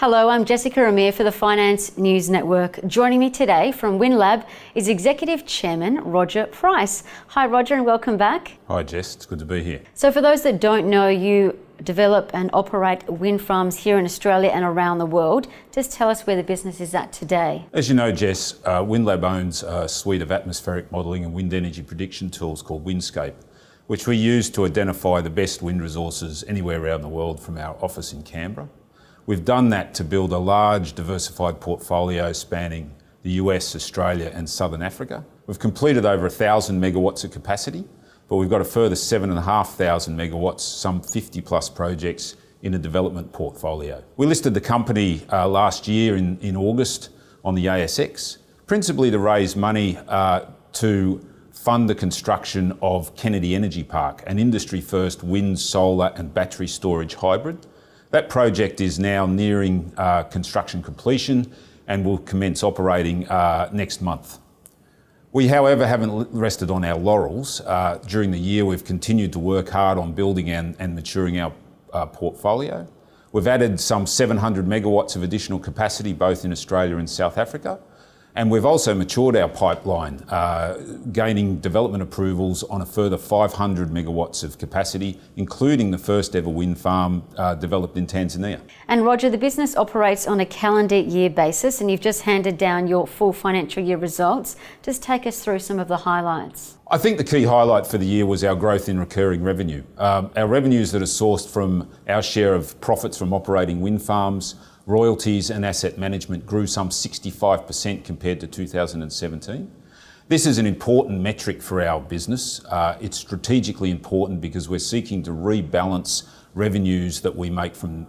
Hello, I'm Jessica Amir for the Finance News Network. Joining me today from Windlab is Executive Chairman Roger Price. Hi Roger and welcome back. Hi Jess, it's good to be here. So for those that don't know, you develop and operate wind farms here in Australia and around the world. Just tell us where the business is at today. As you know Jess, Windlab owns a suite of atmospheric modelling and wind energy prediction tools called Windscape, which we use to identify the best wind resources anywhere around the world from our office in Canberra. We've done that to build a large diversified portfolio spanning the US, Australia and Southern Africa. We've completed over 1,000 megawatts of capacity, but we've got a further 7,500 megawatts, some 50 plus projects in a development portfolio. We listed the company last year in August on the ASX, principally to raise money to fund the construction of Kennedy Energy Park, an industry first wind, solar and battery storage hybrid. That project is now nearing construction completion and will commence operating next month. We, however, haven't rested on our laurels. During the year, we've continued to work hard on building and maturing our portfolio. We've added some 700 megawatts of additional capacity, both in Australia and South Africa. And we've also matured our pipeline, gaining development approvals on a further 500 megawatts of capacity, including the first ever wind farm developed in Tanzania. And Roger, the business operates on a calendar year basis and you've just handed down your full financial year results. Just take us through some of the highlights. I think the key highlight for the year was our growth in recurring revenue. Our revenues that are sourced from our share of profits from operating wind farms, royalties and asset management grew some 65% compared to 2017. This is an important metric for our business. It's strategically important because we're seeking to rebalance revenues that we make from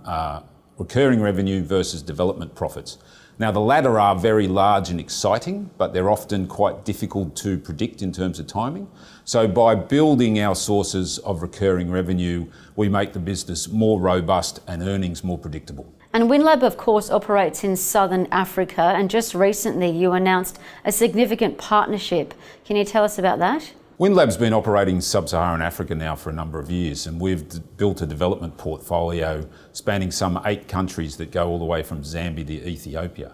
recurring revenue versus development profits. Now the latter are very large and exciting, but they're often quite difficult to predict in terms of timing. So by building our sources of recurring revenue, we make the business more robust and earnings more predictable. And Windlab, of course, operates in Southern Africa, and just recently you announced a significant partnership. Can you tell us about that? Windlab's been operating in Sub-Saharan Africa now for a number of years, and we've built a development portfolio spanning some 8 countries that go all the way from Zambia to Ethiopia.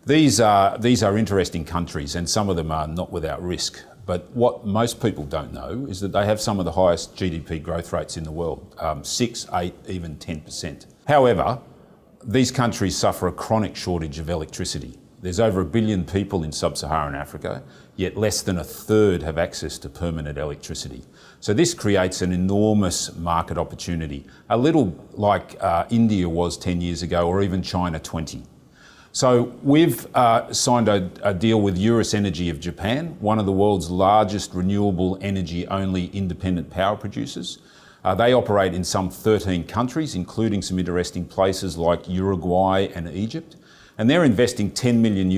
These are interesting countries, and some of them are not without risk. But what most people don't know is that they have some of the highest GDP growth rates in the world, 6, 8, even 10%. However, these countries suffer a chronic shortage of electricity. There's over 1 billion people in Sub-Saharan Africa, yet less than a third have access to permanent electricity. So this creates an enormous market opportunity, a little like India was 10 years ago, or even China 20. So we've signed a deal with Eurus Energy of Japan, one of the world's largest renewable energy only independent power producers. They operate in some 13 countries, including some interesting places like Uruguay and Egypt. And they're investing $10 million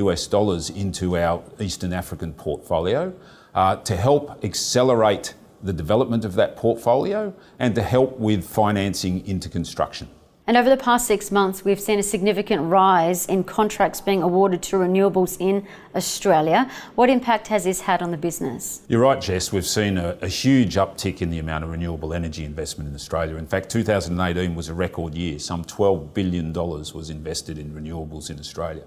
into our Eastern African portfolio to help accelerate the development of that portfolio and to help with financing into construction. And over the past 6 months, we've seen a significant rise in contracts being awarded to renewables in Australia. What impact has this had on the business? You're right, Jess. We've seen a huge uptick in the amount of renewable energy investment in Australia. In fact, 2018 was a record year. Some $12 billion was invested in renewables in Australia.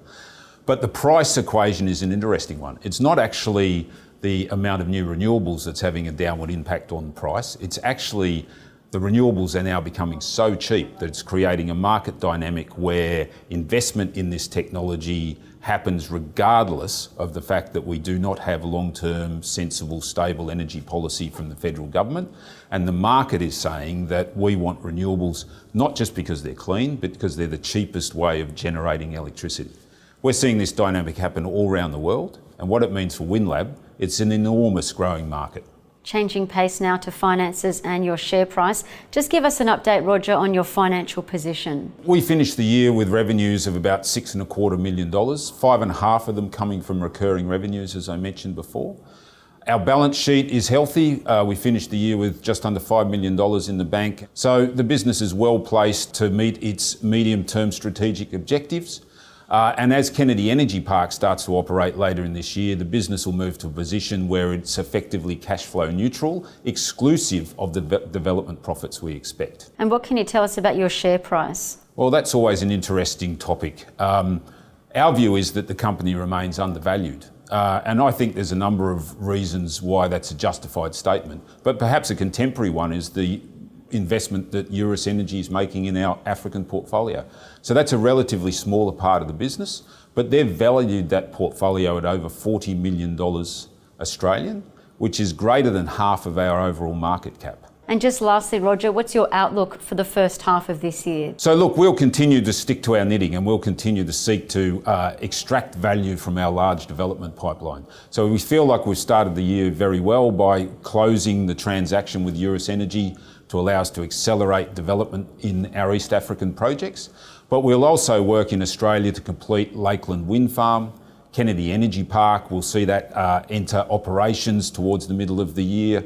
But the price equation is an interesting one. It's not actually the amount of new renewables that's having a downward impact on price. It's actually the renewables are now becoming so cheap that it's creating a market dynamic where investment in this technology happens regardless of the fact that we do not have long-term, sensible, stable energy policy from the federal government. And the market is saying that we want renewables not just because they're clean, but because they're the cheapest way of generating electricity. We're seeing this dynamic happen all around the world. And what it means for Windlab, it's an enormous growing market. Changing pace now to finances and your share price. Just give us an update, Roger, on your financial position. We finished the year with revenues of about $6.25 million, 5.5 of them coming from recurring revenues, as I mentioned before. Our balance sheet is healthy. We finished the year with just under $5 million in the bank. So the business is well placed to meet its medium-term strategic objectives. And as Kennedy Energy Park starts to operate later in this year, the business will move to a position where it's effectively cash flow neutral, exclusive of the development profits we expect. And what can you tell us about your share price? Well, that's always an interesting topic. Our view is that the company remains undervalued. And I think there's a number of reasons why that's a justified statement. But perhaps a contemporary one is the investment that Eurus Energy is making in our African portfolio. So that's a relatively smaller part of the business, but they've valued that portfolio at over $40 million Australian, which is greater than half of our overall market cap. And just lastly, Roger, what's your outlook for the first half of this year? So look, we'll continue to stick to our knitting and we'll continue to seek to extract value from our large development pipeline. So we feel like we've started the year very well by closing the transaction with Eurus Energy to allow us to accelerate development in our East African projects. But we'll also work in Australia to complete Lakeland Wind Farm, Kennedy Energy Park. We'll see that enter operations towards the middle of the year.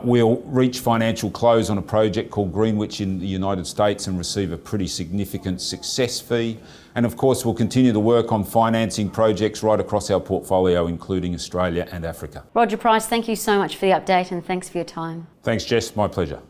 We'll reach financial close on a project called Greenwich in the United States and receive a pretty significant success fee. And of course, we'll continue to work on financing projects right across our portfolio, including Australia and Africa. Roger Price, thank you so much for the update and thanks for your time. Thanks, Jess. My pleasure.